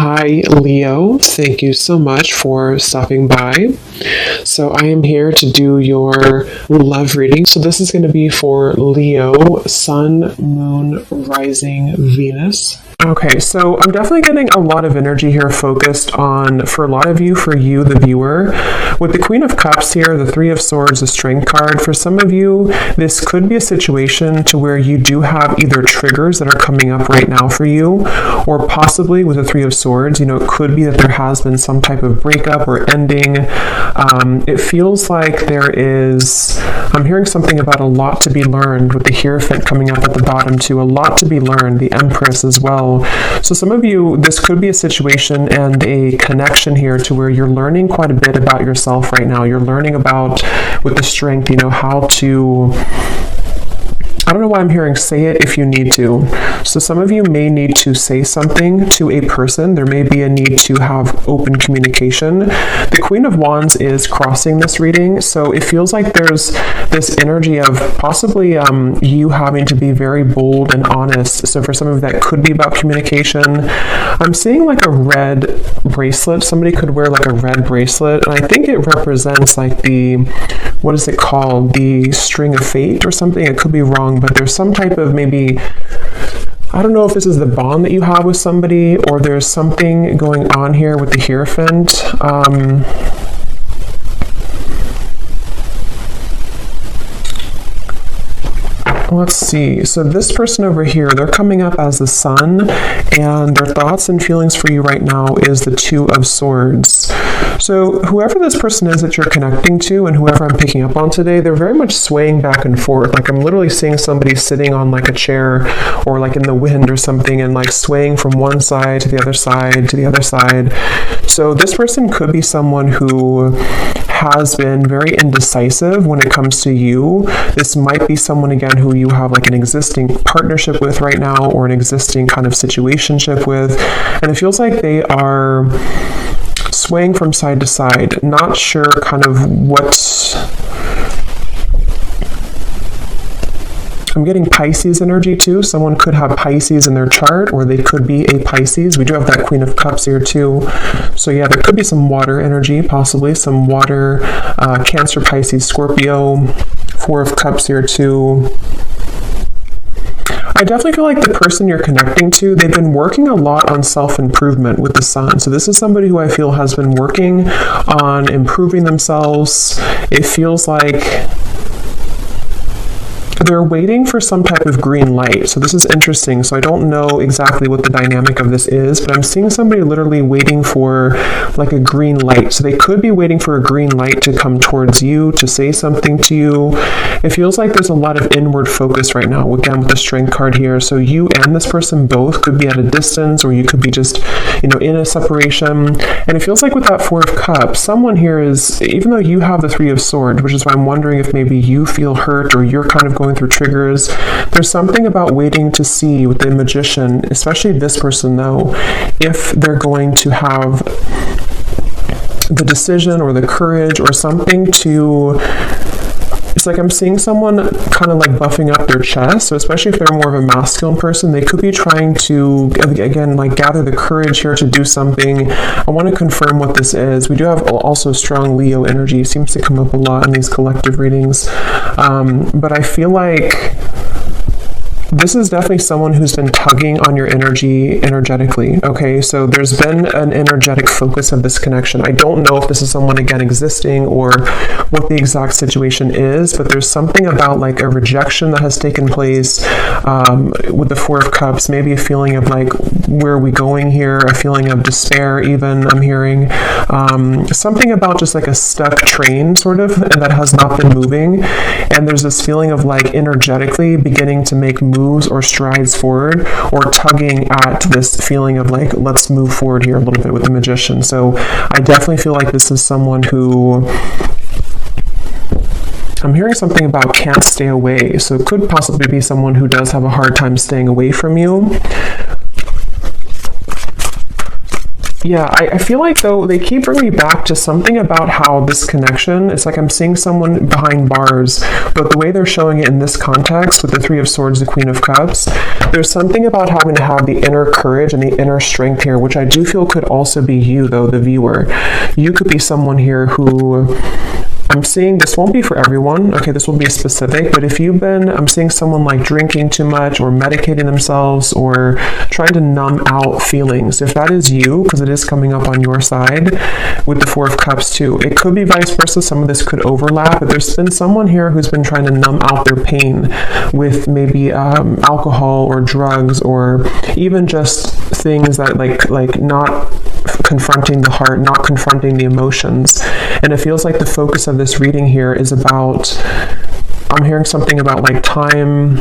Hi, Leo. Thank you so much for stopping by. So I am here to do your love reading. So this is going to be for Leo, Sun, Moon, Rising, Venus. Okay, so I'm definitely getting a lot of energy here focused on, for a lot of you, for you, the viewer. With the Queen of Cups here, the Three of Swords, the Strength card, for some of you, this could be a situation to where you do have either triggers that are coming up right now for you, or possibly with the Three of Swords, it could be that there has been some type of breakup or ending. It feels like I'm hearing something about a lot to be learned with the Hierophant coming up at the bottom too, a lot to be learned, the Empress as well. So some of you, this could be a situation and a connection here to where you're learning quite a bit about yourself right now. You're learning about, with the Strength, how to... I don't know why I'm hearing say it if you need to. So some of you may need to say something to a person. There may be a need to have open communication. The Queen of Wands is crossing this reading, so it feels like there's this energy of possibly you having to be very bold and honest. So for some of that could be about communication. I'm seeing like a red bracelet. Somebody could wear like a red bracelet, and I think it represents like what is it called? The String of Fate or something. It could be wrong, but there's some type of maybe, I don't know if this is the bond that you have with somebody, or there's something going on here with the Hierophant. Let's see. So this person over here, they're coming up as the Sun, and their thoughts and feelings for you right now is the Two of Swords. So whoever this person is that you're connecting to, and whoever I'm picking up on today, they're very much swaying back and forth. Like I'm literally seeing somebody sitting on like a chair or like in the wind or something, and like swaying from one side to the other side to the other side. So this person could be someone who has been very indecisive when it comes to you. This might be someone, again, who you have like an existing partnership with right now, or an existing kind of situationship with, and it feels like they are swaying from side to side, not sure kind of what... I'm getting Pisces energy too. Someone could have Pisces in their chart, or they could be a Pisces. We do have that Queen of Cups here too. So yeah, there could be some water energy, possibly some water, Cancer, Pisces, Scorpio, Four of Cups here too. I definitely feel like the person you're connecting to, they've been working a lot on self-improvement with the Sun. So this is somebody who I feel has been working on improving themselves. It feels like they're waiting for some type of green light. So this is interesting. So I don't know exactly what the dynamic of this is, but I'm seeing somebody literally waiting for like a green light. So they could be waiting for a green light to come towards you, to say something to you. It feels like there's a lot of inward focus right now, again, with the Strength card here. So you and this person both could be at a distance, or you could be just, in a separation. And it feels like with that Four of Cups, someone here is, even though you have the Three of Swords, which is why I'm wondering if maybe you feel hurt, or you're kind of going through triggers. There's something about waiting to see with the Magician, especially this person though, if they're going to have the decision or the courage or something to... It's like I'm seeing someone kind of like buffing up their chest. So especially if they're more of a masculine person, they could be trying to, again, like gather the courage here to do something. I want to confirm what this is. We do have also strong Leo energy. It seems to come up a lot in these collective readings. But I feel like this is definitely someone who's been tugging on your energy energetically, okay? So there's been an energetic focus of this connection. I don't know if this is someone, again, existing or what the exact situation is, but there's something about like a rejection that has taken place with the Four of Cups, maybe a feeling of like, where are we going here? A feeling of despair even, I'm hearing. Something about just like a stuck train, sort of, and that has not been moving. And there's this feeling of like energetically beginning to make moves or strides forward, or tugging at this feeling of like, let's move forward here a little bit with the Magician. So I definitely feel like this is someone who... I'm hearing something about can't stay away. So it could possibly be someone who does have a hard time staying away from you. Yeah, I feel like, though, they keep bringing me back to something about how this connection, it's like I'm seeing someone behind bars, but the way they're showing it in this context with the Three of Swords, the Queen of Cups, there's something about having to have the inner courage and the inner strength here, which I do feel could also be you, though, the viewer. You could be someone here who... I'm seeing this won't be for everyone, okay, this will be specific, but if you've been, I'm seeing someone like drinking too much or medicating themselves or trying to numb out feelings. If that is you, because it is coming up on your side with the Four of Cups too, it could be vice versa. Some of this could overlap, but there's been someone here who's been trying to numb out their pain with maybe alcohol or drugs or even just things that like not confronting the heart, not confronting the emotions. And it feels like the focus of this reading here is about, I'm hearing something about like time.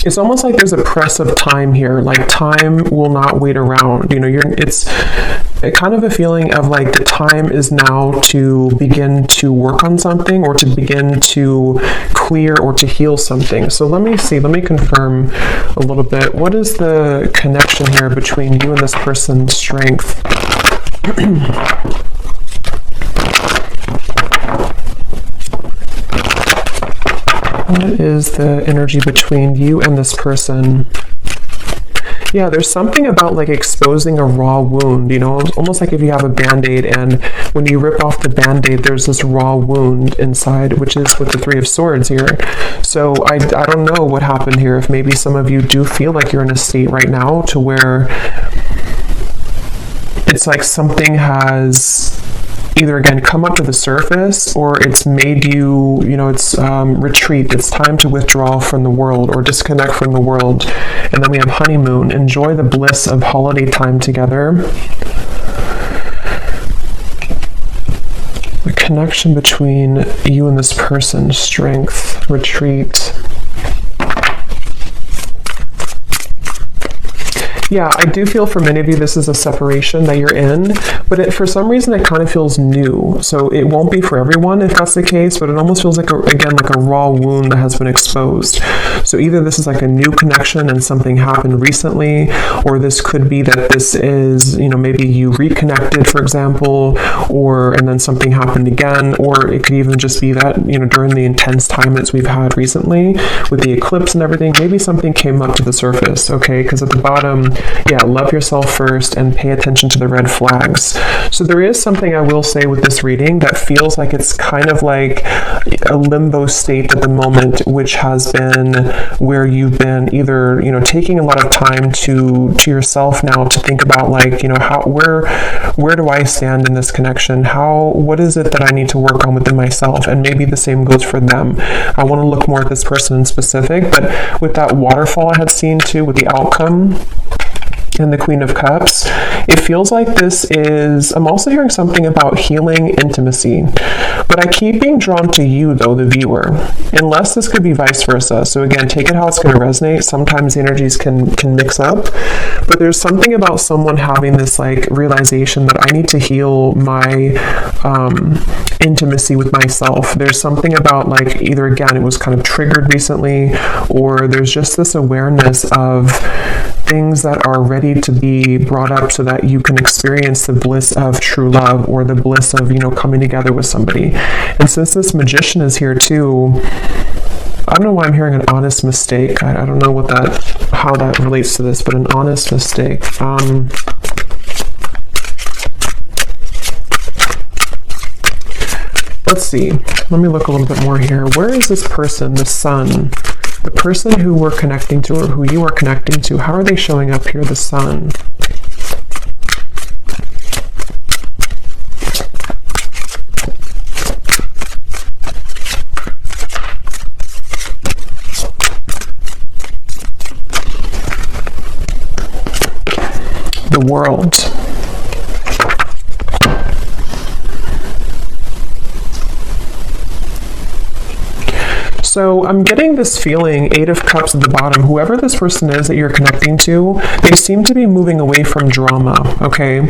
It's almost like there's a press of time here, like time will not wait around. You know, it's kind of a feeling of like the time is now to begin to work on something or to begin to clear or to heal something. So let me see, let me confirm a little bit. What is the connection here between you and this person's strength? What is the energy between you and this person? Yeah, there's something about like exposing a raw wound, you know, almost like if you have a Band-Aid and when you rip off the Band-Aid, there's this raw wound inside, which is with the Three of Swords here. So I don't know what happened here. If maybe some of you do feel like you're in a state right now to where it's like something has either again come up to the surface or it's made you, you know, it's retreat. It's time to withdraw from the world or disconnect from the world. And then we have honeymoon. Enjoy the bliss of holiday time together. The connection between you and this person, strength, retreat. Yeah, I do feel for many of you this is a separation that you're in, but for some reason it kind of feels new. So it won't be for everyone if that's the case, but it almost feels like, again, like a raw wound that has been exposed. So either this is like a new connection and something happened recently, or this could be that this is, you know, maybe you reconnected, for example, and then something happened again, or it could even just be that, you know, during the intense time that we've had recently with the eclipse and everything, maybe something came up to the surface, okay? Because at the bottom, yeah, love yourself first and pay attention to the red flags. So there is something I will say with this reading that feels like it's kind of like a limbo state at the moment, which has been where you've been either, you know, taking a lot of time to yourself now to think about like, you know, where do I stand in this connection? What is it that I need to work on within myself? And maybe the same goes for them. I want to look more at this person in specific, but with that waterfall I had seen too, with the outcome and the Queen of Cups, it feels like this is, I'm also hearing something about healing intimacy, but I keep being drawn to you though, the viewer, unless this could be vice versa. So again, take it how it's going to resonate. Sometimes the energies can mix up, but there's something about someone having this like realization that I need to heal my intimacy with myself. There's something about like either again, it was kind of triggered recently, or there's just this awareness of things that are ready to be brought up so that you can experience the bliss of true love or the bliss of, you know, coming together with somebody. And since this Magician is here too, I don't know why I'm hearing an honest mistake. I don't know how that relates to this, but an honest mistake. Let's see. Let me look a little bit more here. Where is this person, the Sun? The person who we're connecting to or who you are connecting to, how are they showing up here, the Sun? The World. So I'm getting this feeling, Eight of Cups at the bottom, whoever this person is that you're connecting to, they seem to be moving away from drama, okay?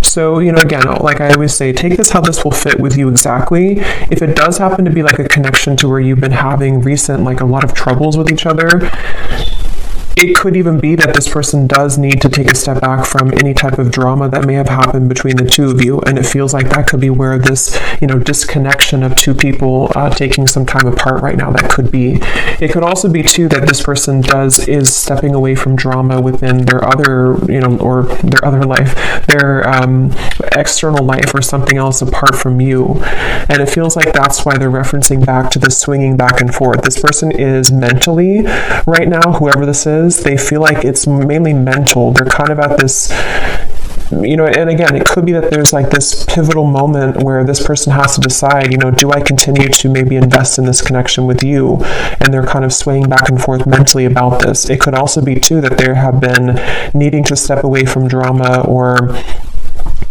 So, you know, again, like I always say, take this how this will fit with you exactly. If it does happen to be like a connection to where you've been having recent, like a lot of troubles with each other, it could even be that this person does need to take a step back from any type of drama that may have happened between the two of you, and it feels like that could be where this, disconnection of two people taking some time apart right now, that could be. It could also be too that this person is stepping away from drama within their other, or their other life, their external life, or something else apart from you. And it feels like that's why they're referencing back to the swinging back and forth. This person is mentally, right now, whoever this is, they feel like it's mainly mental. They're kind of at this, and again, it could be that there's like this pivotal moment where this person has to decide, do I continue to maybe invest in this connection with you? And they're kind of swaying back and forth mentally about this. It could also be too that they have been needing to step away from drama, or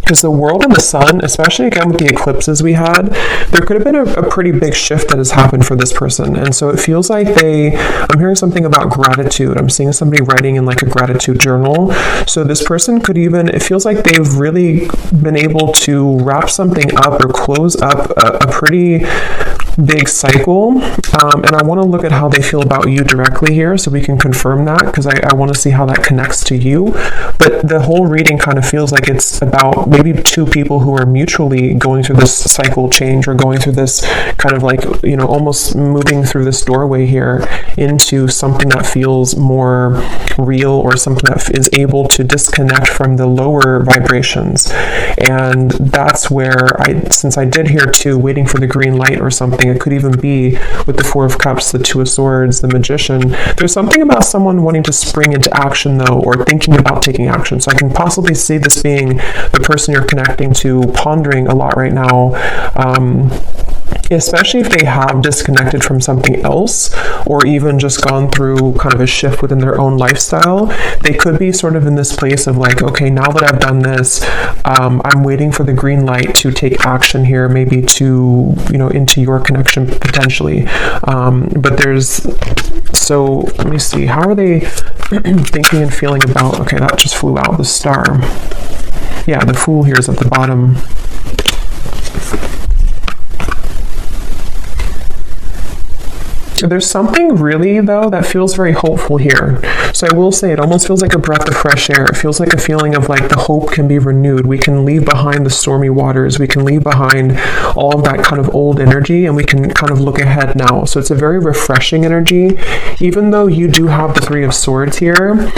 because the world and the sun, especially again with the eclipses we had, there could have been a pretty big shift that has happened for this person. And so it feels like I'm hearing something about gratitude. I'm seeing somebody writing in like a gratitude journal. So this person could it feels like they've really been able to wrap something up or close up a pretty big cycle. And I want to look at how they feel about you directly here so we can confirm that, because I want to see how that connects to you. But the whole reading kind of feels like it's about maybe two people who are mutually going through this cycle change, or going through this kind of like, almost moving through this doorway here into something that feels more real, or something that is able to disconnect from the lower vibrations. And that's where since I did hear too, waiting for the green light or something, it could even be with the Four of Cups, the Two of Swords, the Magician. There's something about someone wanting to spring into action though, or thinking about taking action. So I can possibly see this being the person you're connecting to, pondering a lot right now, especially if they have disconnected from something else, or even just gone through kind of a shift within their own lifestyle. They could be sort of in this place of like, okay, now that I've done this, I'm waiting for the green light to take action here, maybe to, into your connection potentially. So let me see, how are they thinking and feeling about, okay, that just flew out, the star. Yeah, the Fool here is at the bottom. There's something really, though, that feels very hopeful here. So I will say it almost feels like a breath of fresh air. It feels like a feeling of like the hope can be renewed. We can leave behind the stormy waters. We can leave behind all of that kind of old energy, and we can kind of look ahead now. So it's a very refreshing energy. Even though you do have the Three of Swords here,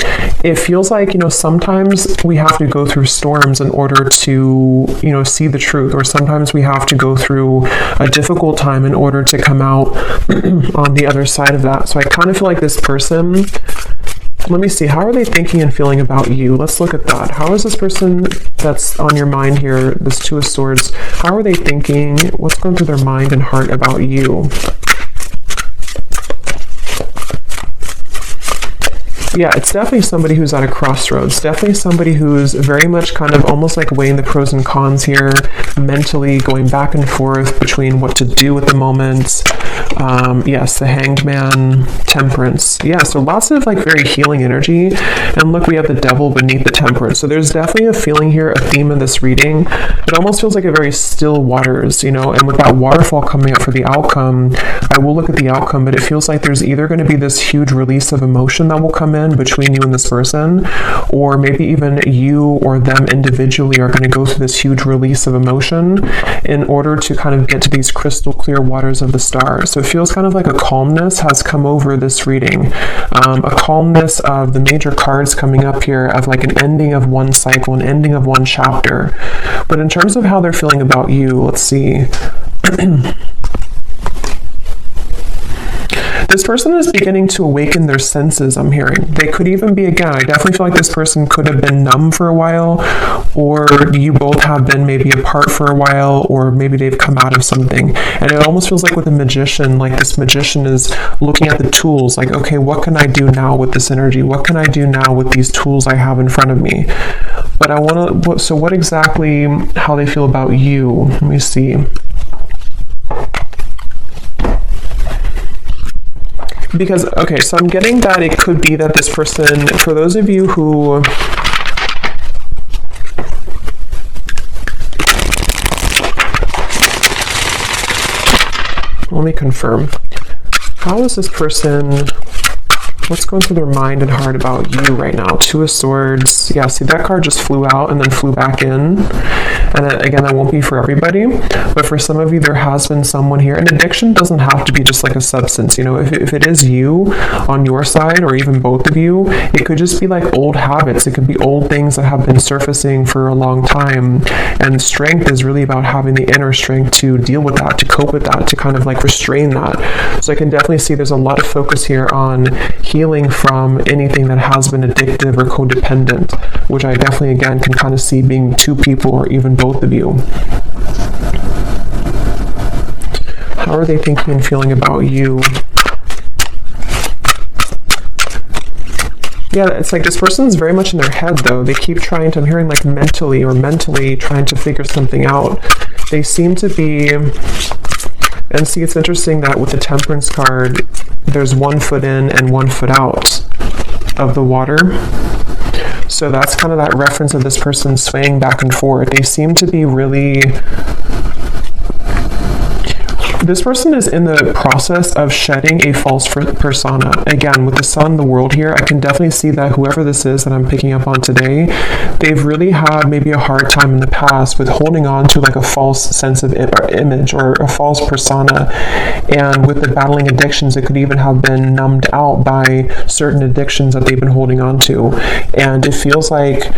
it feels like, sometimes we have to go through storms in order to, see the truth. Or sometimes we have to go through a difficult time in order to come out on the other side of that. So I kind of feel like this person, let me see, how are they thinking and feeling about you? Let's look at that. How is this person that's on your mind here, this Two of Swords, how are they thinking? What's going through their mind and heart about you? Yeah, it's definitely somebody who's at a crossroads. Definitely somebody who's very much kind of almost like weighing the pros and cons here, mentally going back and forth between what to do at the moment. Yes, the Hanged Man, Temperance. Yeah, so lots of like very healing energy. And look, we have the Devil beneath the Temperance. So there's definitely a feeling here, a theme of this reading. It almost feels like a very still waters, and with that waterfall coming up for the outcome, I will look at the outcome, but it feels like there's either going to be this huge release of emotion that will come in between you and this person, or maybe even you or them individually are going to go through this huge release of emotion in order to kind of get to these crystal clear waters of the stars. So it feels kind of like a calmness has come over this reading, a calmness of the major cards coming up here of like an ending of one cycle, an ending of one chapter. But in terms of how they're feeling about you, let's see. This person is beginning to awaken their senses, I'm hearing. They could even be, again, I definitely feel like this person could have been numb for a while, or you both have been maybe apart for a while, or maybe they've come out of something. And it almost feels like with a magician, like this magician is looking at the tools, like, okay, what can I do now with this energy? What can I do now with these tools I have in front of me? But I want to, so what exactly, how they feel about you? Let me see. Because, okay, so I'm getting that it could be that this person, for those of you who, let me confirm. How is this person What's going through their mind and heart about you right now? Two of Swords. Yeah, see, that card just flew out and then flew back in. And again, that won't be for everybody, but for some of you, there has been someone here. And addiction doesn't have to be just like a substance. You know, if it is you on your side, or even both of you, it could just be like old habits. It could be old things that have been surfacing for a long time. And strength is really about having the inner strength to deal with that, to cope with that, to kind of like restrain that. So I can definitely see there's a lot of focus here on healing from anything that has been addictive or codependent, which I definitely, again, can kind of see being two people or even both of you. How are they thinking and feeling about you? Yeah, it's like this person's very much in their head, though. They keep trying to, I'm hearing like mentally trying to figure something out. They seem to be, and see, it's interesting that with the Temperance card, there's 1 foot in and 1 foot out of the water. So that's kind of that reference of this person swaying back and forth. They seem to be really... This person is in the process of shedding a false persona. Again, with the Sun, the World here, I can definitely see that whoever this is that I'm picking up on today, they've really had maybe a hard time in the past with holding on to like a false sense of image or a false persona. And with the battling addictions, it could even have been numbed out by certain addictions that they've been holding on to. And it feels like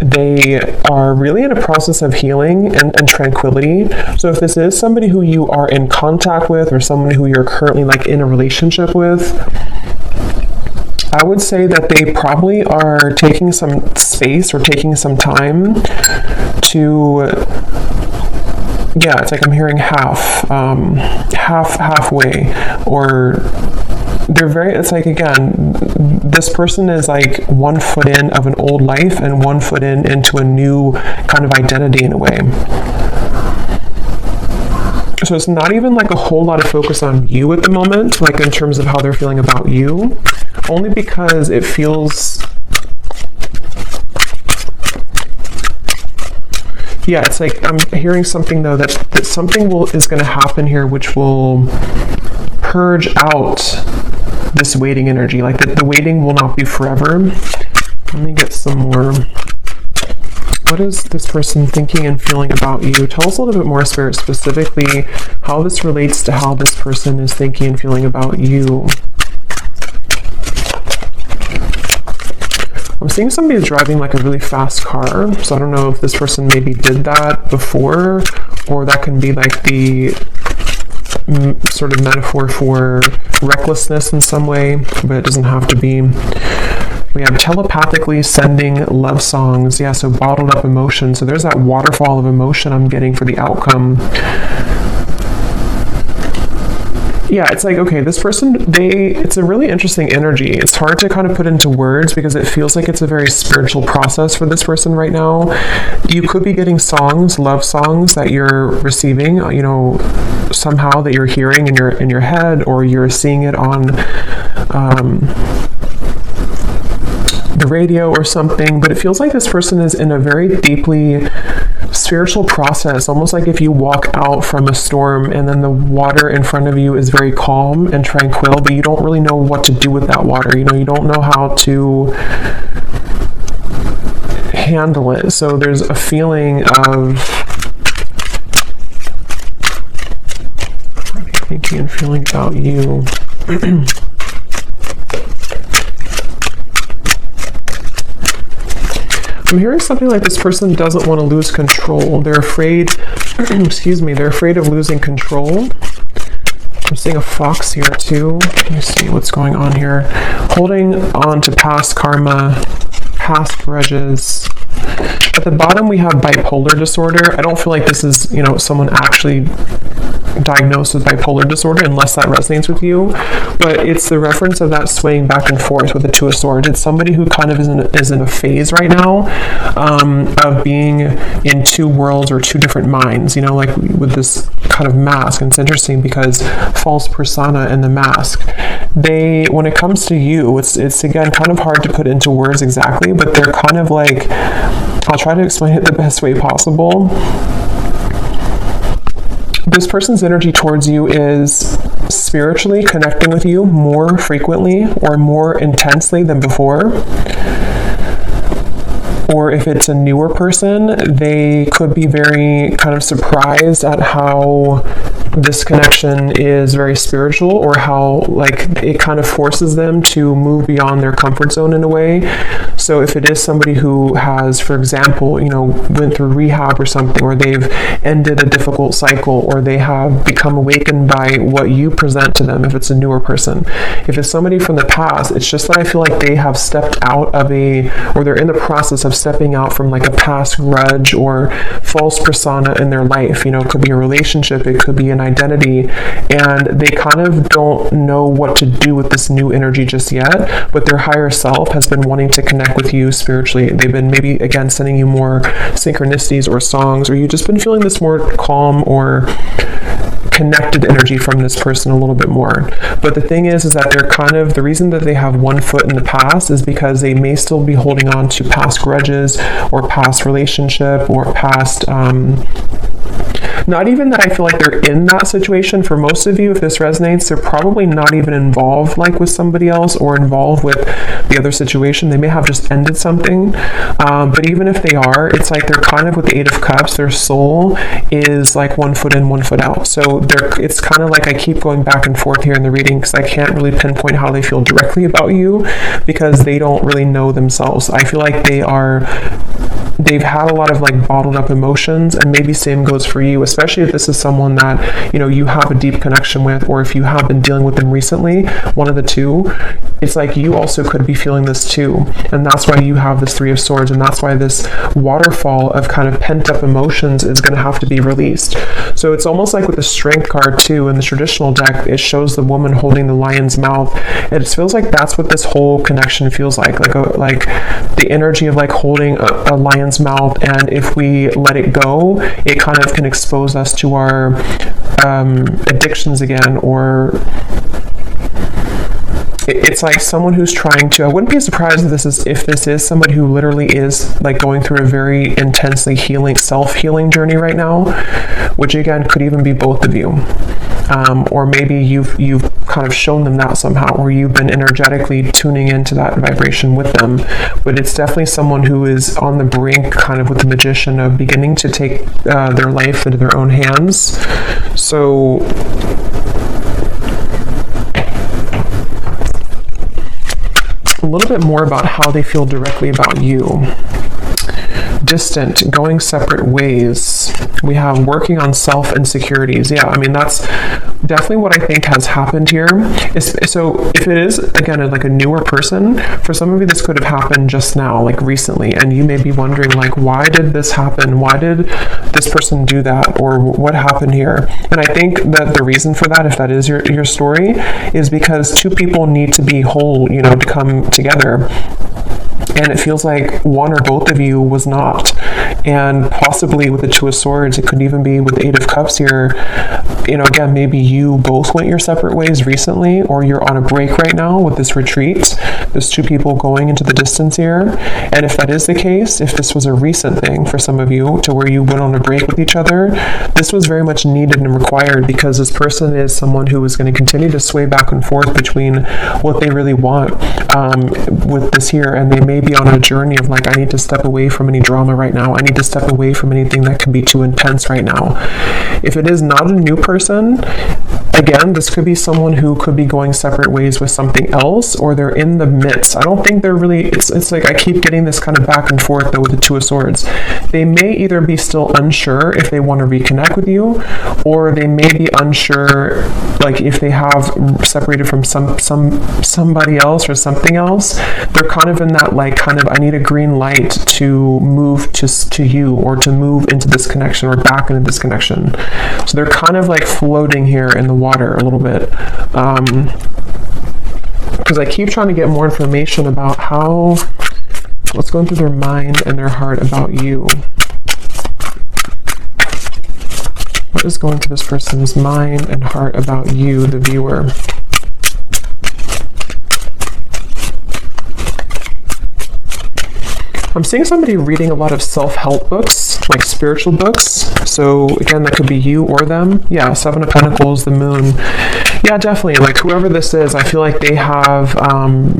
they are really in a process of healing and tranquility. So if this is somebody who you are in contact with, or someone who you're currently like in a relationship with, I would say that they probably are taking some space or taking some time to, yeah, it's like I'm hearing halfway, or they're very, it's like, again, this person is like 1 foot in of an old life and 1 foot into a new kind of identity in a way. So it's not even like a whole lot of focus on you at the moment, like in terms of how they're feeling about you, only because it feels, yeah, it's like I'm hearing something though that something is going to happen here which will purge out this waiting energy. Like the waiting will not be forever. Let me get some more. What is this person thinking and feeling about you? Tell us a little bit more, Spirit, specifically how this relates to how this person is thinking and feeling about you. I'm seeing somebody driving like a really fast car, so I don't know if this person maybe did that before, or that can be like the sort of metaphor for recklessness in some way, but it doesn't have to be. We have telepathically sending love songs. Yeah, so bottled up emotion. So there's that waterfall of emotion I'm getting for the outcome. Yeah, it's like, okay, this person, it's a really interesting energy. It's hard to kind of put into words because it feels like it's a very spiritual process for this person right now. You could be getting songs, love songs that you're receiving, you know, somehow that you're hearing in your head, or you're seeing it on the radio or something. But it feels like this person is in a very deeply spiritual process, almost like if you walk out from a storm and then the water in front of you is very calm and tranquil, but you don't really know what to do with that water. You know, you don't know how to handle it. So there's a feeling of thinking and feeling about you. I'm hearing something like this person doesn't want to lose control. They're afraid, excuse me, they're afraid of losing control. I'm seeing a fox here too. Let me see what's going on here. Holding on to past karma, past grudges. At the bottom we have bipolar disorder. I don't feel like this is, you know, someone actually diagnosed with bipolar disorder, unless that resonates with you, but it's the reference of that swaying back and forth with the Two of Swords. It's somebody who kind of is in a phase right now of being in two worlds or two different minds, you know, like with this kind of mask. And it's interesting because false persona and the mask, when it comes to you, it's again kind of hard to put into words exactly, but they're kind of like, I'll try to explain it the best way possible. This person's energy towards you is spiritually connecting with you more frequently or more intensely than before. Or if it's a newer person, they could be very kind of surprised at how this connection is very spiritual, or how like it kind of forces them to move beyond their comfort zone in a way. So if it is somebody who has, for example, you know, went through rehab or something, or they've ended a difficult cycle, or they have become awakened by what you present to them, if it's a newer person. If it's somebody from the past, it's just that I feel like they have stepped out of or they're in the process of stepping out from like a past grudge or false persona in their life. You know, it could be a relationship, it could be an identity, and they kind of don't know what to do with this new energy just yet, but their higher self has been wanting to connect with you spiritually. They've been maybe, again, sending you more synchronicities or songs, or you've just been feeling this more calm or connected energy from this person a little bit more. But the thing is that they're kind of, the reason that they have one foot in the past is because they may still be holding on to past grudges or past relationship or past, not even that I feel like they're in that situation. For most of you, if this resonates, they're probably not even involved like with somebody else or involved with the other situation. They may have just ended something. But even if they are, it's like they're kind of with the Eight of Cups, their soul is like one foot in, one foot out. So it's kind of like I keep going back and forth here in the reading because I can't really pinpoint how they feel directly about you because they don't really know themselves. I feel like they've had a lot of like bottled up emotions, and maybe same goes for you, especially if this is someone that, you know, you have a deep connection with, or if you have been dealing with them recently, one of the two. It's like you also could be feeling this too, and that's why you have this Three of Swords, and that's why this waterfall of kind of pent up emotions is going to have to be released. So it's almost like with the Strength card too in the traditional deck, it shows the woman holding the lion's mouth. It feels like that's what this whole connection feels like the energy of like holding a lion's mouth, and if we let it go, it kind of can expose us to our addictions again, or it's like someone who's trying to, I wouldn't be surprised if this is somebody who literally is like going through a very intensely self-healing journey right now, which again could even be both of you. Or maybe you've kind of shown them that somehow, or you've been energetically tuning into that vibration with them. But it's definitely someone who is on the brink, kind of with the Magician, of beginning to take their life into their own hands. So a little bit more about how they feel directly about you. Distant, going separate ways. We have working on self-insecurities. Yeah, I mean, that's definitely what I think has happened here. So if it is, again, like a newer person, for some of you, this could have happened just now, like recently, and you may be wondering, like, why did this happen? Why did this person do that? Or what happened here? And I think that the reason for that, if that is your story, is because two people need to be whole, you know, to come together. And it feels like one or both of you was not. And possibly with the Two of Swords, it could even be with the Eight of Cups here. You know, again, maybe you both went your separate ways recently, or you're on a break right now with this retreat. There's two people going into the distance here. And if that is the case, if this was a recent thing for some of you to where you went on a break with each other, this was very much needed and required, because this person is someone who is going to continue to sway back and forth between what they really want with this here. And they may be on a journey of like, I need to step away from any drama right now. I need to step away from anything that can be too intense right now. If it is not a new person, again, this could be someone who could be going separate ways with something else, or they're in the midst. I don't think they're really, it's like I keep getting this kind of back and forth though with the Two of Swords. They may either be still unsure if they want to reconnect with you, or they may be unsure, like if they have separated from somebody else or something else. They're kind of in that like kind of, I need a green light to move to you, or to move into this connection, or back into this connection. So they're kind of like floating here in the water a little bit. Because I keep trying to get more information about what's going through their mind and their heart about you. What is going through this person's mind and heart about you, the viewer? I'm seeing somebody reading a lot of self-help books, like spiritual books. So again, that could be you or them. Yeah, Seven of Pentacles, the Moon. Yeah, definitely. Like whoever this is, I feel like they have,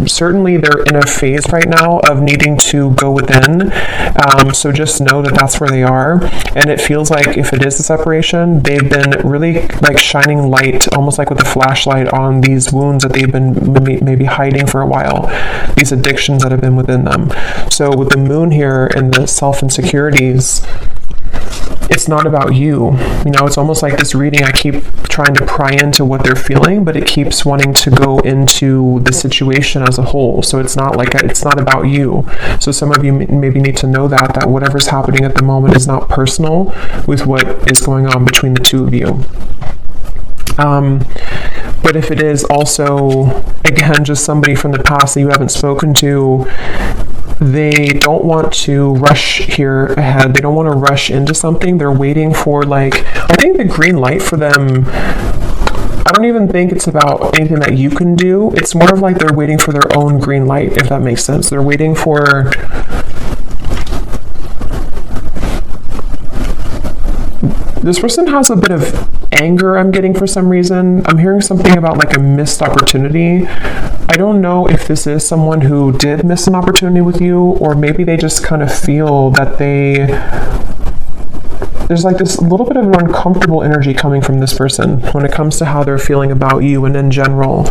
certainly they're in a phase right now of needing to go within. So just know that that's where they are. And it feels like if it is a separation, they've been really like shining light, almost like with a flashlight on these wounds that they've been maybe hiding for a while, these addictions that have been within them. So with the moon here and the self-insecurities, it's not about you. You know, it's almost like this reading, I keep trying to pry into what they're feeling, but it keeps wanting to go into the situation as a whole. So it's not like, it's not about you. So some of you maybe need to know that whatever's happening at the moment is not personal with what is going on between the two of you. But if it is also, again, just somebody from the past that you haven't spoken to, they don't want to rush here ahead. They don't want to rush into something. They're waiting for, like, I think the green light for them, I don't even think it's about anything that you can do. It's more of like they're waiting for their own green light, if that makes sense. They're waiting for... This person has a bit of anger I'm getting for some reason. I'm hearing something about like a missed opportunity. I don't know if this is someone who did miss an opportunity with you, or maybe they just kind of feel that there's like this little bit of an uncomfortable energy coming from this person when it comes to how they're feeling about you and in general.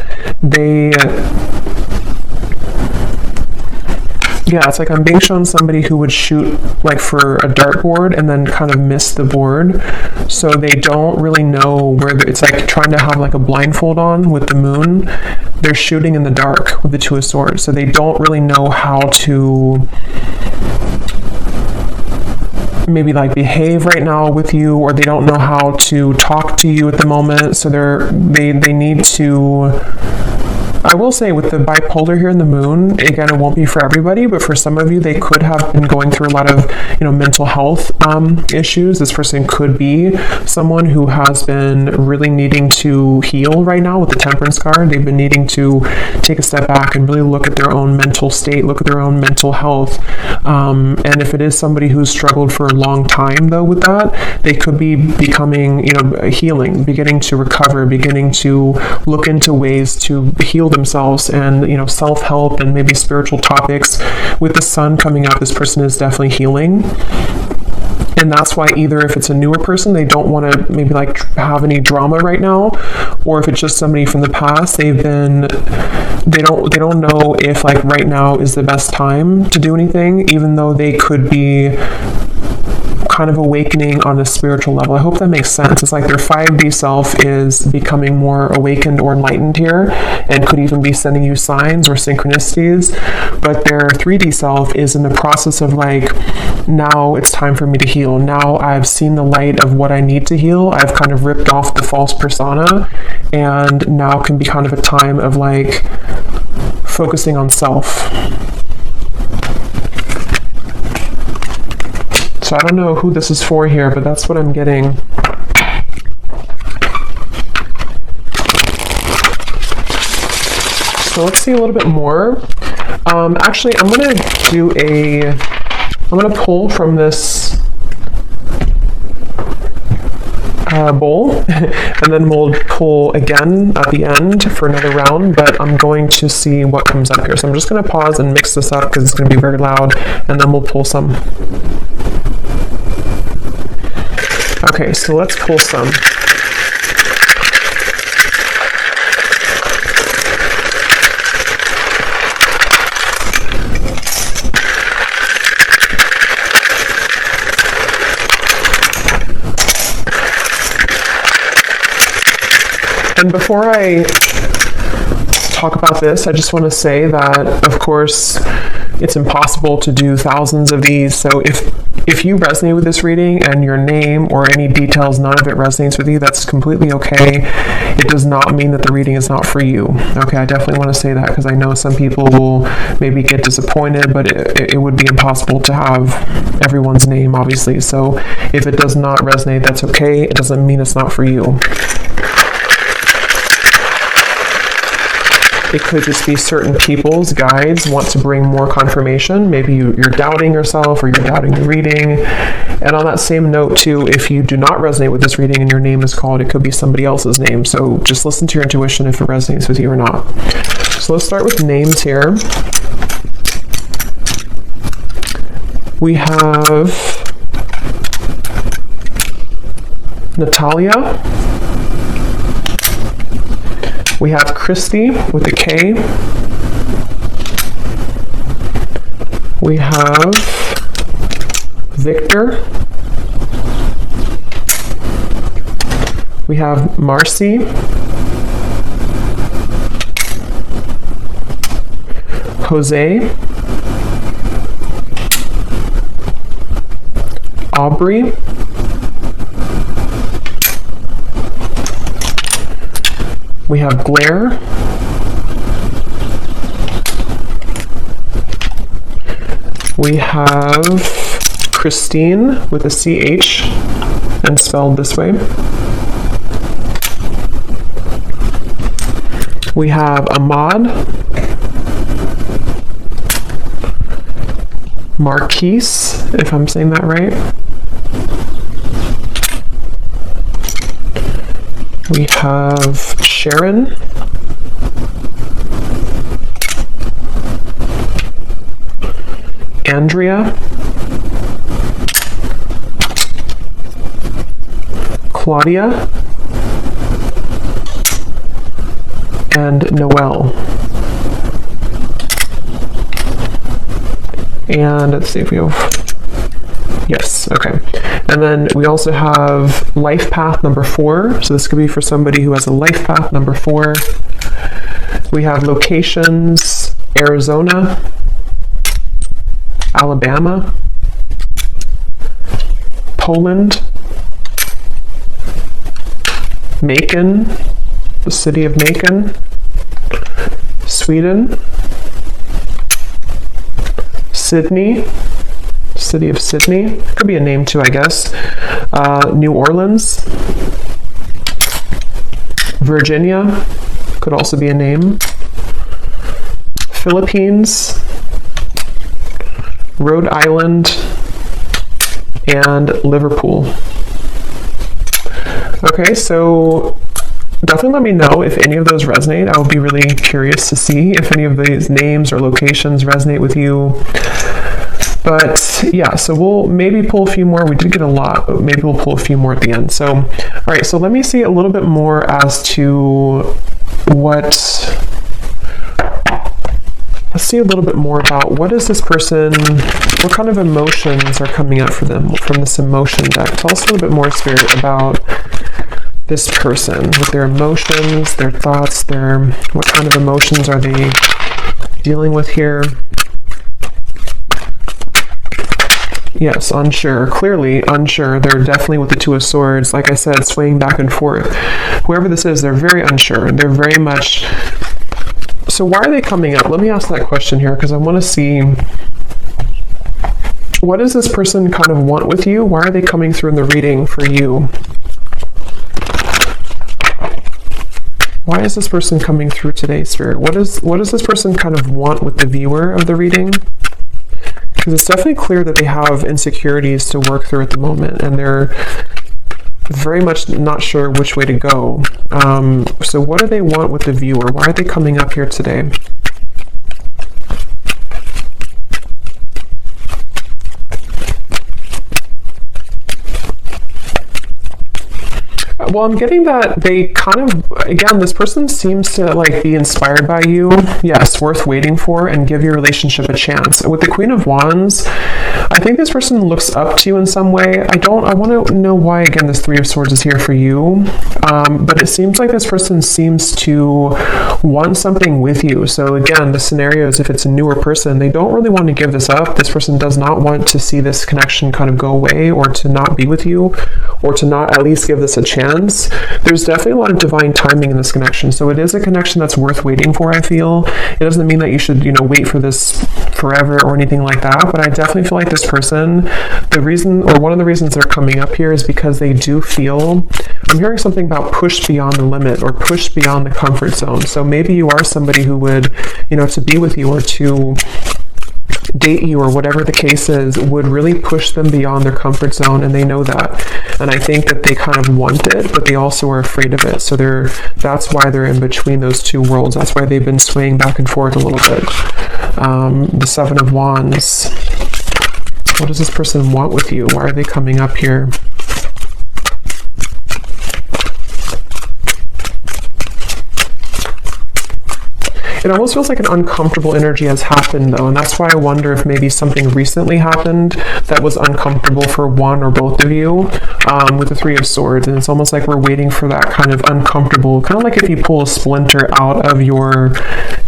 Yeah, it's like I'm being shown somebody who would shoot like for a dartboard and then kind of miss the board. So they don't really know where it's like trying to have like a blindfold on with the moon. They're shooting in the dark with the Two of Swords. So they don't really know how to maybe like behave right now with you, or they don't know how to talk to you at the moment. So they need to... I will say with the bipolar here in the moon, again, it won't be for everybody, but for some of you, they could have been going through a lot of, mental health issues. This person could be someone who has been really needing to heal right now with the Temperance card. They've been needing to take a step back and really look at their own mental state, look at their own mental health. And if it is somebody who's struggled for a long time, though, with that, they could be becoming, healing, beginning to recover, beginning to look into ways to heal themselves and, self-help and maybe spiritual topics. With the sun coming up, this person is definitely healing. And that's why either if it's a newer person, they don't want to maybe like have any drama right now, or if it's just somebody from the past, they don't know if like right now is the best time to do anything, even though they could be kind of awakening on a spiritual level. I hope that makes sense. It's like their 5D self is becoming more awakened or enlightened here, and could even be sending you signs or synchronicities, but their 3D self is in the process of like, now it's time for me to heal. Now I've seen the light of what I need to heal. I've kind of ripped off the false persona, and now can be kind of a time of like focusing on self. So I don't know who this is for here, but that's what I'm getting. So let's see a little bit more. Actually, I'm going to pull from this bowl, and then we'll pull again at the end for another round, but I'm going to see what comes up here. So I'm just going to pause and mix this up because it's going to be very loud, and then we'll pull some. Okay, so let's pull some. And before I talk about this, I just want to say that, of course, it's impossible to do thousands of these. So if you resonate with this reading and your name or any details, none of it resonates with you, that's completely okay. It does not mean that the reading is not for you. Okay, I definitely want to say that because I know some people will maybe get disappointed, but it would be impossible to have everyone's name, obviously. So if it does not resonate, that's okay. It doesn't mean it's not for you. It could just be certain people's guides want to bring more confirmation. Maybe you're doubting yourself or you're doubting the reading, And on that same note too, if you do not resonate with this reading and your name is called, it could be somebody else's name. So just listen to your intuition if it resonates with you or not. So let's start with names here. We have Natalia. We have Christy with a K. We have Victor. We have Marcy. Jose. Aubrey. We have Blair. We have Christine with a CH and spelled this way. We have Ahmad. Marquise, if I'm saying that right. We have Sharon. Andrea. Claudia. And Noelle. And let's see if we have, yes, okay. And then we also have life path number 4. So this could be for somebody who has a life path number 4. We have locations, Arizona, Alabama, Poland, Macon, the city of Macon, Sweden, Sydney, city of Sydney, could be a name too, I guess, New Orleans, Virginia, could also be a name, Philippines, Rhode Island, and Liverpool. Okay, so definitely let me know if any of those resonate. I would be really curious to see if any of these names or locations resonate with you. But yeah, so we'll maybe pull a few more. We did get a lot, but maybe we'll pull a few more at the end. So, all right, so let me see a little bit more as to let's see a little bit more about what is this person, what kind of emotions are coming up for them from this emotion deck. Tell us a little bit more, Spirit, about this person with their emotions, their thoughts, what kind of emotions are they dealing with here? Yes, unsure. Clearly unsure. They're definitely with the Two of Swords. Like I said, swaying back and forth. Whoever this is, they're very unsure. They're very much... So why are they coming up? Let me ask that question here, because I want to see... What does this person kind of want with you? Why are they coming through in the reading for you? Why is this person coming through today, Spirit? What does this person kind of want with the viewer of the reading? Because it's definitely clear that they have insecurities to work through at the moment, and they're very much not sure which way to go. So what do they want with the viewer? Why are they coming up here today? Well, I'm getting that they kind of, again, this person seems to like be inspired by you. Yes, worth waiting for, and give your relationship a chance. With the Queen of Wands, I think this person looks up to you in some way. I want to know why, again, this Three of Swords is here for you. But it seems like this person seems to want something with you. So again, the scenario is if it's a newer person, they don't really want to give this up. This person does not want to see this connection kind of go away, or to not be with you, or to not at least give this a chance. There's definitely a lot of divine timing in this connection. So it is a connection that's worth waiting for, I feel. It doesn't mean that you should, wait for this forever or anything like that, but I definitely feel like this person, the reason, or one of the reasons they're coming up here is because they do feel, I'm hearing something about push beyond the limit, or push beyond the comfort zone. So maybe you are somebody who would, to be with you, or to date you or whatever the case is would really push them beyond their comfort zone, and they know that. And I think that they kind of want it, but they also are afraid of it. So that's why they're in between those two worlds. That's why they've been swaying back and forth a little bit. The Seven of Wands. What does this person want with you? Why are they coming up here? It almost feels like an uncomfortable energy has happened, though, and that's why I wonder if maybe something recently happened that was uncomfortable for one or both of you, with the Three of Swords. And it's almost like we're waiting for that kind of uncomfortable, kind of like if you pull a splinter out of your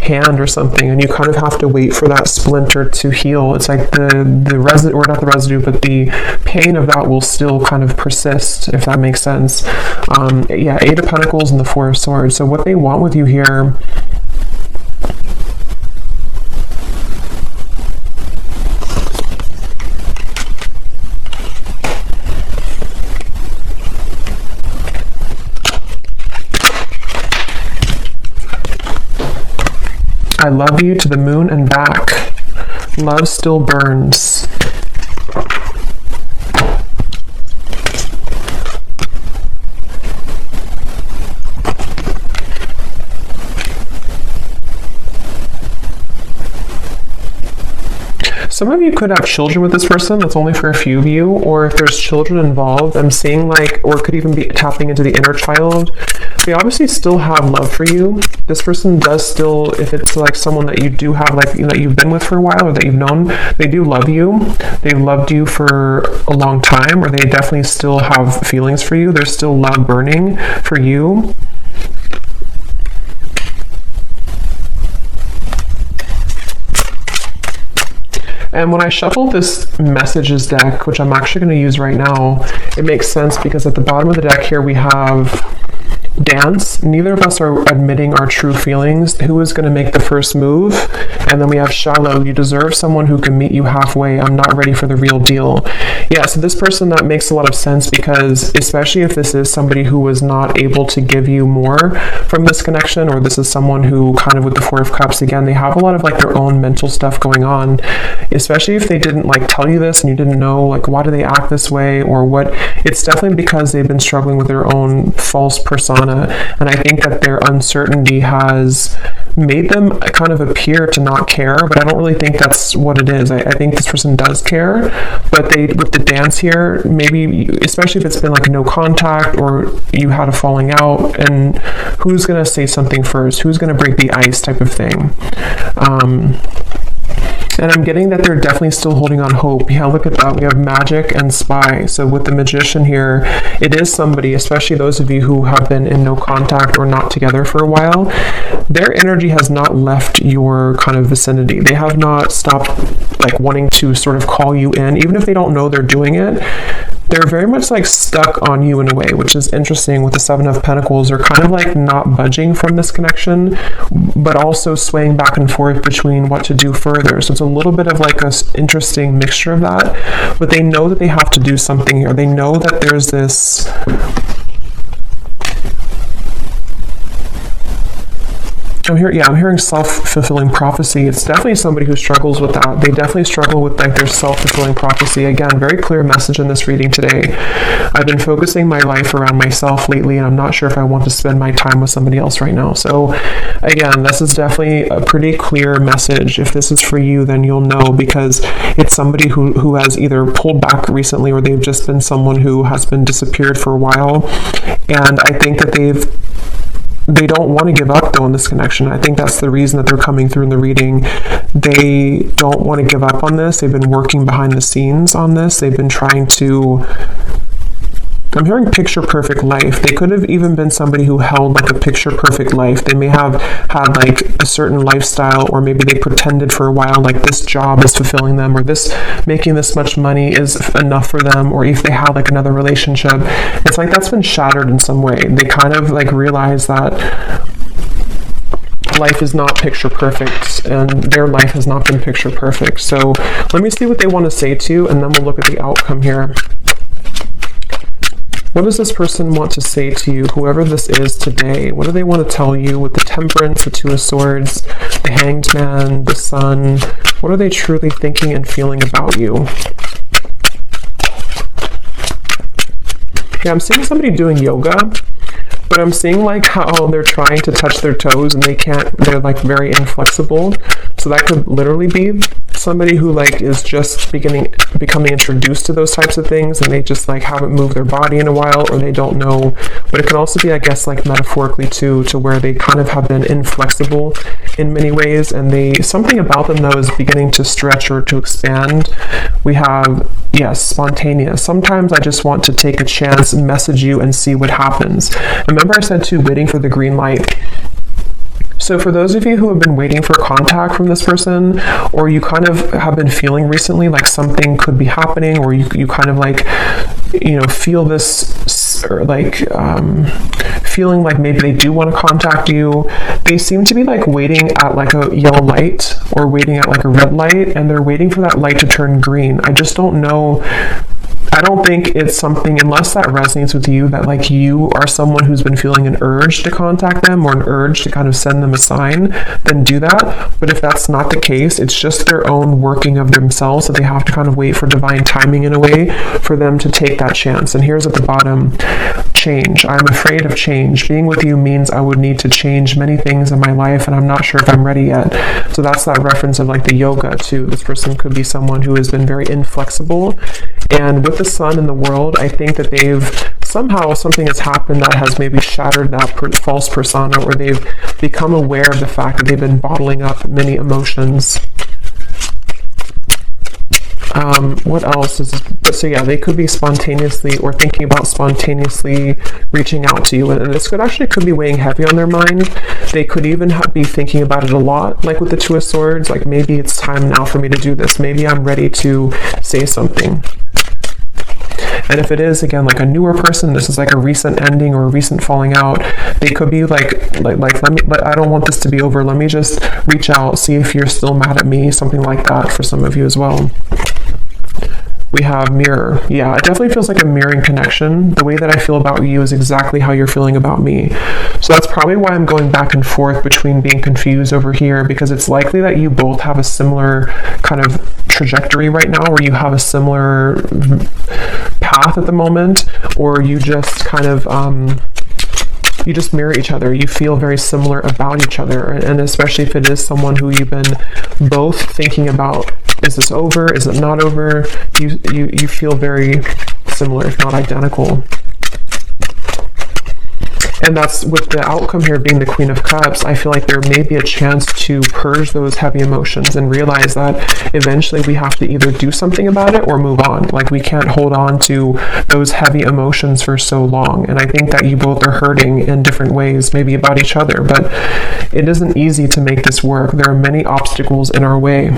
hand or something, and you kind of have to wait for that splinter to heal. It's like the residue, or not the residue, but the pain of that will still kind of persist, if that makes sense. Yeah, Eight of Pentacles and the Four of Swords. So what they want with you here, I love you to the moon and back. Love still burns. Some of you could have children with this person. That's only for a few of you. Or if there's children involved, I'm seeing like, or it could even be tapping into the inner child. They obviously still have love for you. This person does still, if it's like someone that you do have, like, that you've been with for a while or that you've known, they do love you. They've loved you for a long time, or they definitely still have feelings for you. There's still love burning for you. And when I shuffle this messages deck, which I'm actually going to use right now, it makes sense because at the bottom of the deck here we have dance. Neither of us are admitting our true feelings. Who is going to make the first move? And then we have shallow. You deserve someone who can meet you halfway. I'm not ready for the real deal. Yeah, so this person, that makes a lot of sense, because especially if this is somebody who was not able to give you more from this connection, or this is someone who kind of, with the Four of Cups, again, they have a lot of like their own mental stuff going on, especially if they didn't like tell you this and you didn't know like why do they act this way or what. It's definitely because they've been struggling with their own false persona. And I think that their uncertainty has made them kind of appear to not care, but I don't really think that's what it is. I think this person does care, but they, with the dance here, maybe, especially if it's been like no contact or you had a falling out, and who's going to say something first? Who's going to break the ice type of thing? And I'm getting that they're definitely still holding on hope. Yeah, look at that. We have Magic and Spy. So with the Magician here, it is somebody, especially those of you who have been in no contact or not together for a while, their energy has not left your kind of vicinity. They have not stopped like wanting to sort of call you in, even if they don't know they're doing it. They're very much like stuck on you in a way, which is interesting. With the Seven of Pentacles, they're kind of like not budging from this connection, but also swaying back and forth between what to do further. So it's a little bit of like an interesting mixture of that, but they know that they have to do something here. They know that there's this I'm hearing self-fulfilling prophecy. It's definitely somebody who struggles with that. They definitely struggle with like their self-fulfilling prophecy. Again, very clear message in this reading today. I've been focusing my life around myself lately, and I'm not sure if I want to spend my time with somebody else right now. So again, this is definitely a pretty clear message. If this is for you, then you'll know, because it's somebody who has either pulled back recently, or they've just been someone who has been disappeared for a while. And I think that they don't want to give up though in this connection. I think that's the reason that they're coming through in the reading. They don't want to give up on this. They've been working behind the scenes on this. They've been trying to, I'm hearing picture perfect life. They could have even been somebody who held like a picture perfect life. They may have had like a certain lifestyle, or maybe they pretended for a while like this job is fulfilling them, or this making this much money is enough for them, or if they had like another relationship, it's like that's been shattered in some way. They kind of like realize that life is not picture perfect, and their life has not been picture perfect. So let me see what they want to say to you, and then we'll look at the outcome here. What does this person want to say to you, whoever this is today? What do they want to tell you with the Temperance, the Two of Swords, the Hanged Man, the Sun? What What are they truly thinking and feeling about you? Yeah, I'm seeing somebody doing yoga, but I'm seeing like how they're trying to touch their toes and they can't, they're like very inflexible. So that could literally be somebody who like is just becoming introduced to those types of things, and they just like haven't moved their body in a while, or they don't know. But it can also be, I guess, like metaphorically too, to where they kind of have been inflexible in many ways, and something about them though is beginning to stretch or to expand. We have, yes, spontaneous. Sometimes I just want to take a chance and message you and see what happens. Remember I said too, waiting for the green light. So for those of you who have been waiting for contact from this person, or you kind of have been feeling recently like something could be happening, or you kind of like, you know, feel this, or like feeling like maybe they do want to contact you, they seem to be like waiting at like a yellow light or waiting at like a red light, and they're waiting for that light to turn green. I just don't know. I don't think it's something, unless that resonates with you, that like you are someone who's been feeling an urge to contact them or an urge to kind of send them a sign, then do that. But if that's not the case, it's just their own working of themselves, so they have to kind of wait for divine timing in a way for them to take that chance. And here's at the bottom, change. I'm afraid of change. Being with you means I would need to change many things in my life, and I'm not sure if I'm ready yet. So that's that reference of like the yoga too. This person could be someone who has been very inflexible, and with the sun in the world, I think that something has happened that has maybe shattered that false persona, or they've become aware of the fact that they've been bottling up many emotions. What else is this? So yeah, they could be spontaneously or thinking about spontaneously reaching out to you, and this could be weighing heavy on their mind. They could even be thinking about it a lot, like with the Two of Swords, like maybe it's time now for me to do this. Maybe I'm ready to say something. And if it is, again, like a newer person, this is like a recent ending or a recent falling out, they could be like I don't want this to be over. Let me just reach out, see if you're still mad at me, something like that for some of you as well. We have mirror. Yeah, it definitely feels like a mirroring connection. The way that I feel about you is exactly how you're feeling about me. So that's probably why I'm going back and forth between being confused over here, because it's likely that you both have a similar kind of trajectory right now, where you have a similar path at the moment, or you just kind of you just mirror each other. You feel very similar about each other, and especially if it is someone who you've been both thinking about, is this over, is it not over, you feel very similar, if not identical. And that's with the outcome here being the Queen of Cups. I feel like there may be a chance to purge those heavy emotions and realize that eventually we have to either do something about it or move on. Like, we can't hold on to those heavy emotions for so long. And I think that you both are hurting in different ways, maybe about each other, but it isn't easy to make this work. There are many obstacles in our way.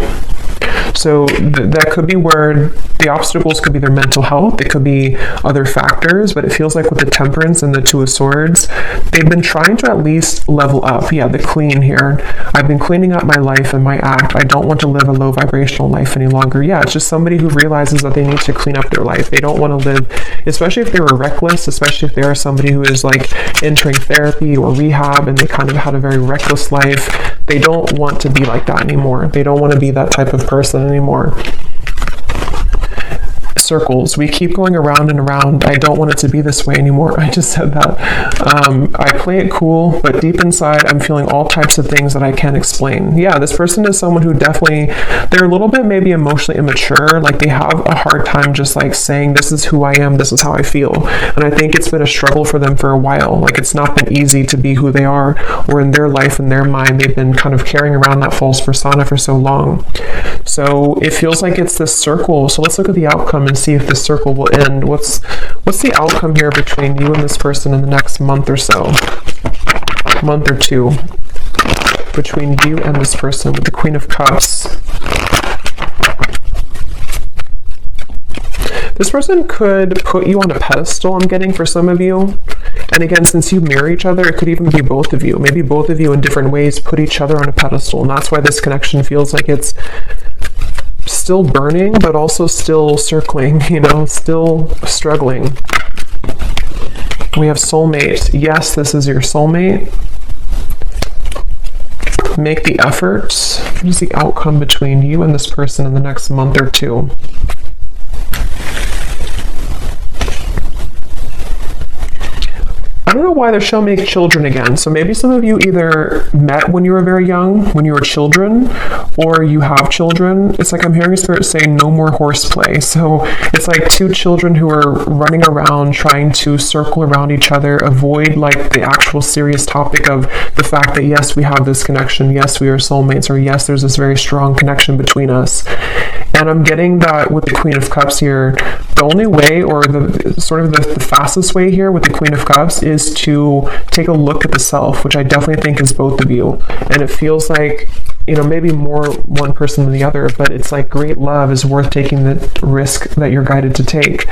So that could be where the obstacles could be their mental health. It could be other factors, but it feels like with the Temperance and the Two of Swords, they've been trying to at least level up. Yeah, the Queen here. I've been cleaning up my life and my act. I don't want to live a low vibrational life any longer. Yeah, it's just somebody who realizes that they need to clean up their life. They don't want to live, especially if they were reckless, especially if they are somebody who is like entering therapy or rehab and they kind of had a very reckless life. They don't want to be like that anymore. They don't want to be that type of person anymore. Circles. We keep going around and around. I don't want it to be this way anymore. I just said that. I play it cool, but deep inside, I'm feeling all types of things that I can't explain. Yeah, this person is someone who definitely, they're a little bit maybe emotionally immature. Like, they have a hard time just like saying, this is who I am, this is how I feel. And I think it's been a struggle for them for a while. Like, it's not been easy to be who they are, or in their life, in their mind, they've been kind of carrying around that false persona for so long. So it feels like it's this circle. So let's look at the outcome and see if this circle will end. What's the outcome here between you and this person in the next month or so? Month or two. Between you and this person with the Queen of Cups. This person could put you on a pedestal, I'm getting, for some of you. And again, since you mirror each other, it could even be both of you. Maybe both of you in different ways put each other on a pedestal. And that's why this connection feels like it's still burning, but also still circling, still struggling. We have soulmate. Yes, this is your soulmate. make the effort. What is the outcome between you and this person in the next month or two? I don't know why they're showing me children again. So maybe some of you either met when you were very young, when you were children, or you have children. It's like I'm hearing Spirit say no more horseplay. So it's like two children who are running around trying to circle around each other, avoid like the actual serious topic of the fact that yes, we have this connection, yes, we are soulmates, or yes, there's this very strong connection between us. And I'm getting that with the Queen of Cups here, the only way, or the sort of the fastest way here with the Queen of Cups is to take a look at the self, which I definitely think is both of you. And it feels like, you know, maybe more one person than the other, but it's like great love is worth taking the risk that you're guided to take.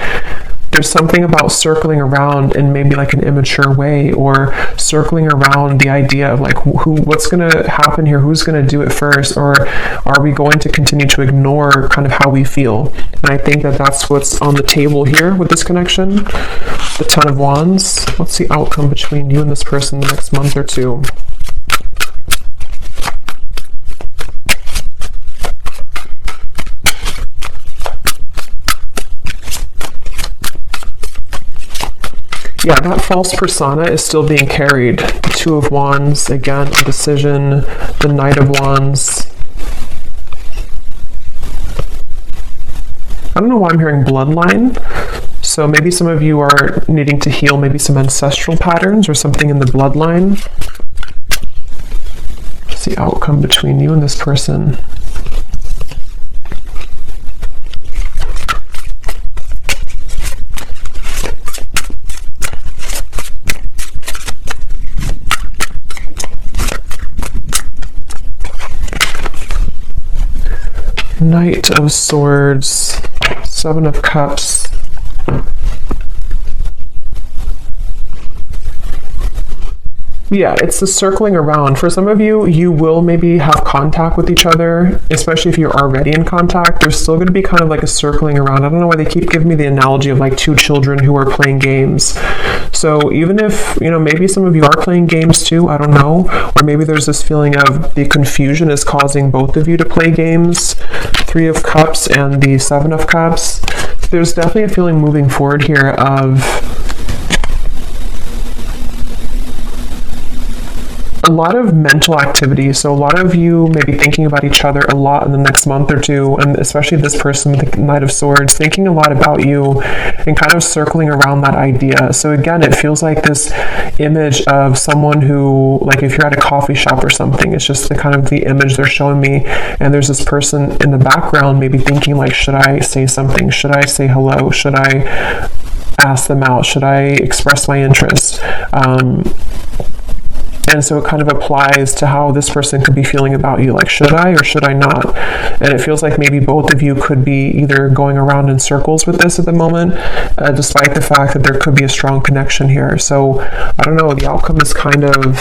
There's something about circling around in maybe like an immature way, or circling around the idea of like what's going to happen here, who's going to do it first, or are we going to continue to ignore kind of how we feel? And I think that that's what's on the table here with this connection. The Ten of Wands. What's the outcome between you and this person the next month or two? Yeah, that false persona is still being carried. The Two of Wands, again, a decision, the Knight of Wands. I don't know why I'm hearing bloodline. So maybe some of you are needing to heal maybe some ancestral patterns or something in the bloodline. What's the outcome between you and this person? Knight of Swords, Seven of Cups. Yeah, it's the circling around. For some of you, you will maybe have contact with each other, especially if you're already in contact. There's still going to be kind of like a circling around. I don't know why they keep giving me the analogy of like two children who are playing games. So even if, you know, maybe some of you are playing games too, I don't know, or maybe there's this feeling of the confusion is causing both of you to play games. Three of Cups and the Seven of Cups. There's definitely a feeling moving forward here of a lot of mental activity. So a lot of you may be thinking about each other a lot in the next month or two, and especially this person with the Knight of Swords, thinking a lot about you and kind of circling around that idea. So again, it feels like this image of someone who, like if you're at a coffee shop or something, it's just the kind of the image they're showing me, and there's this person in the background maybe thinking like, should I say something? Should I say hello? Should I ask them out? Should I express my interest? And so it kind of applies to how this person could be feeling about you, like, should I or should I not? And it feels like maybe both of you could be either going around in circles with this at the moment, despite the fact that there could be a strong connection here. So, I don't know, the outcome is kind of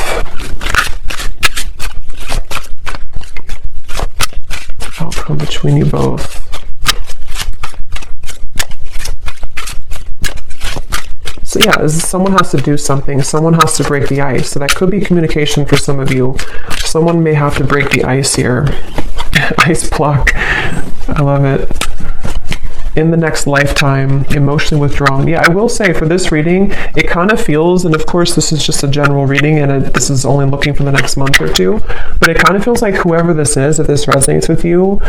outcome between you both. So yeah, someone has to do something. Someone has to break the ice. So that could be communication for some of you. Someone may have to break the ice here. Ice block. I love it. In the next lifetime, emotionally withdrawn. Yeah, I will say for this reading, it kind of feels, and of course this is just a general reading and this is only looking for the next month or two, but it kind of feels like whoever this is, if this resonates with you,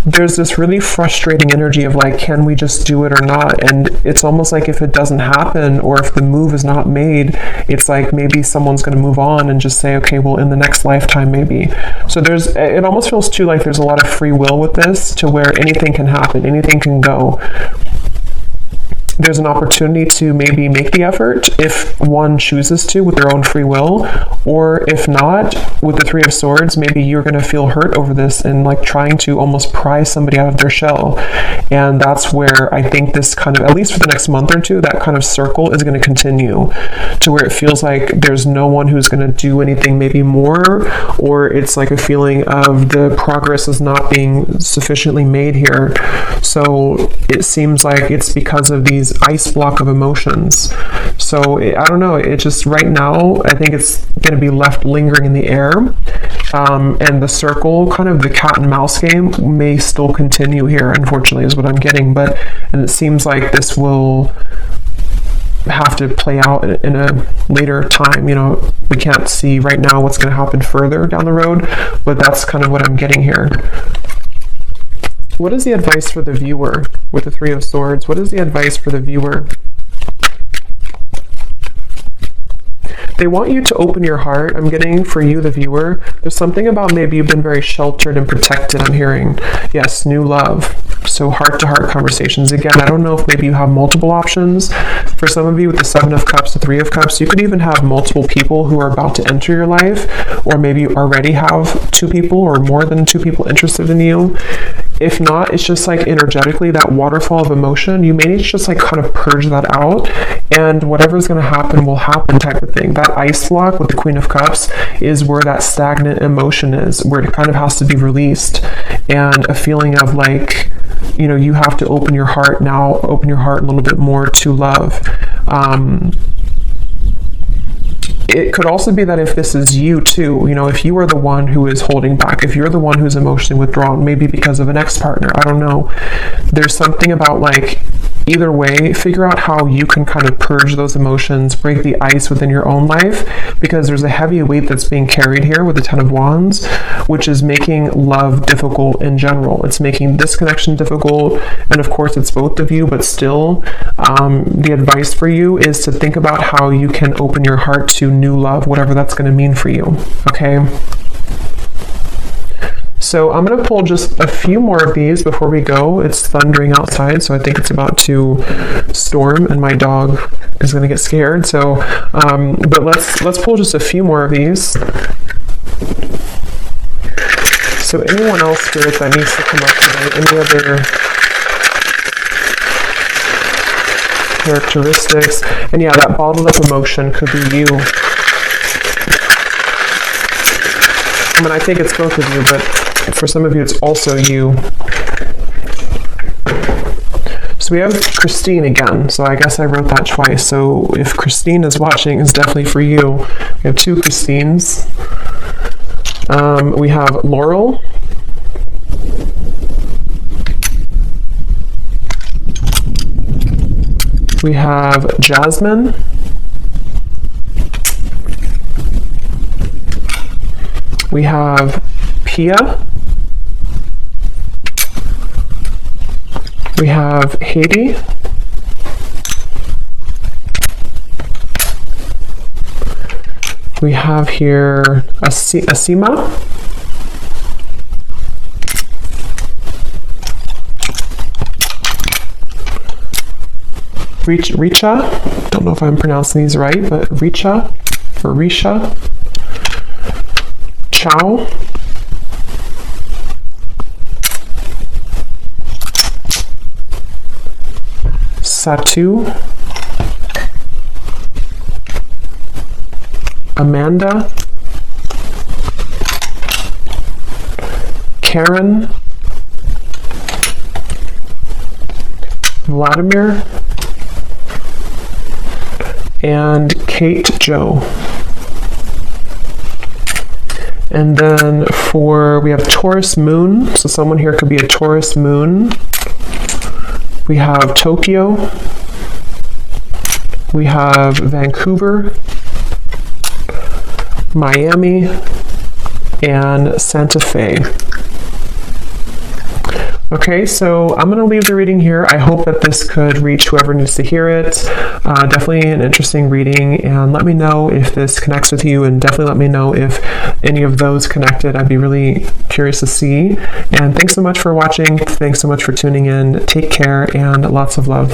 there's this really frustrating energy of like, can we just do it or not? And it's almost like if it doesn't happen, or if the move is not made, it's like maybe someone's going to move on and just say, okay, well, in the next lifetime maybe. So it almost feels too like there's a lot of free will with this, to where anything can happen, anything can go. There's an opportunity to maybe make the effort if one chooses to with their own free will, or if not, with the Three of Swords, maybe you're going to feel hurt over this and like trying to almost pry somebody out of their shell. And that's where I think this kind of, at least for the next month or two, that kind of circle is going to continue, to where it feels like there's no one who's going to do anything maybe more, or it's like a feeling of the progress is not being sufficiently made here. So it seems like it's because of these ice block of emotions. So I don't know, it just right now I think it's going to be left lingering in the air. And the circle, kind of the cat and mouse game, may still continue here, unfortunately, is what I'm getting. And it seems like this will have to play out in a later time. We can't see right now what's going to happen further down the road, but that's kind of what I'm getting here. What is the advice for the viewer with the Three of Swords? What is the advice for the viewer? They want you to open your heart. I'm getting for you, the viewer. There's something about maybe you've been very sheltered and protected, I'm hearing. Yes, new love. So heart-to-heart conversations. Again, I don't know if maybe you have multiple options. For some of you with the Seven of Cups, the Three of Cups, you could even have multiple people who are about to enter your life, or maybe you already have 2 people or more than 2 people interested in you. If not, it's just like energetically, that waterfall of emotion, you may need to just like kind of purge that out, and whatever's going to happen will happen type of thing. That ice block with the Queen of Cups is where that stagnant emotion is, where it kind of has to be released, and a feeling of like, you have to open your heart now, open your heart a little bit more to love. It could also be that if this is you too, if you are the one who is holding back, if you're the one who's emotionally withdrawn, maybe because of an ex-partner, I don't know. There's something about like, either way, figure out how you can kind of purge those emotions, break the ice within your own life, because there's a heavy weight that's being carried here with the Ten of Wands, which is making love difficult in general. It's making this connection difficult, and of course it's both of you, but still, the advice for you is to think about how you can open your heart to new love, whatever that's going to mean for you, okay? So I'm going to pull just a few more of these before we go. It's thundering outside, so I think it's about to storm, and my dog is going to get scared. So, but let's pull just a few more of these. So anyone else, Spirit, that needs to come up today? Any other characteristics? And yeah, that bottled up emotion could be you. I mean, I think it's both of you, but for some of you, it's also you. So we have Christine again. So I guess I wrote that twice. So if Christine is watching, it's definitely for you. We have 2 Christines. We have Laurel. We have Jasmine. We have Pia. We have Haiti. We have here Asima. Richa. Don't know if I'm pronouncing these right, but Richa or Risha. Chow. Satu. Amanda. Karen. Vladimir. And Kate Joe. And then we have Taurus Moon. So someone here could be a Taurus Moon. We have Tokyo. We have Vancouver, Miami, and Santa Fe. Okay, so I'm going to leave the reading here. I hope that this could reach whoever needs to hear it. Definitely an interesting reading, and let me know if this connects with you, and definitely let me know if any of those connected. I'd be really curious to see. And thanks so much for watching. Thanks so much for tuning in. Take care, and lots of love.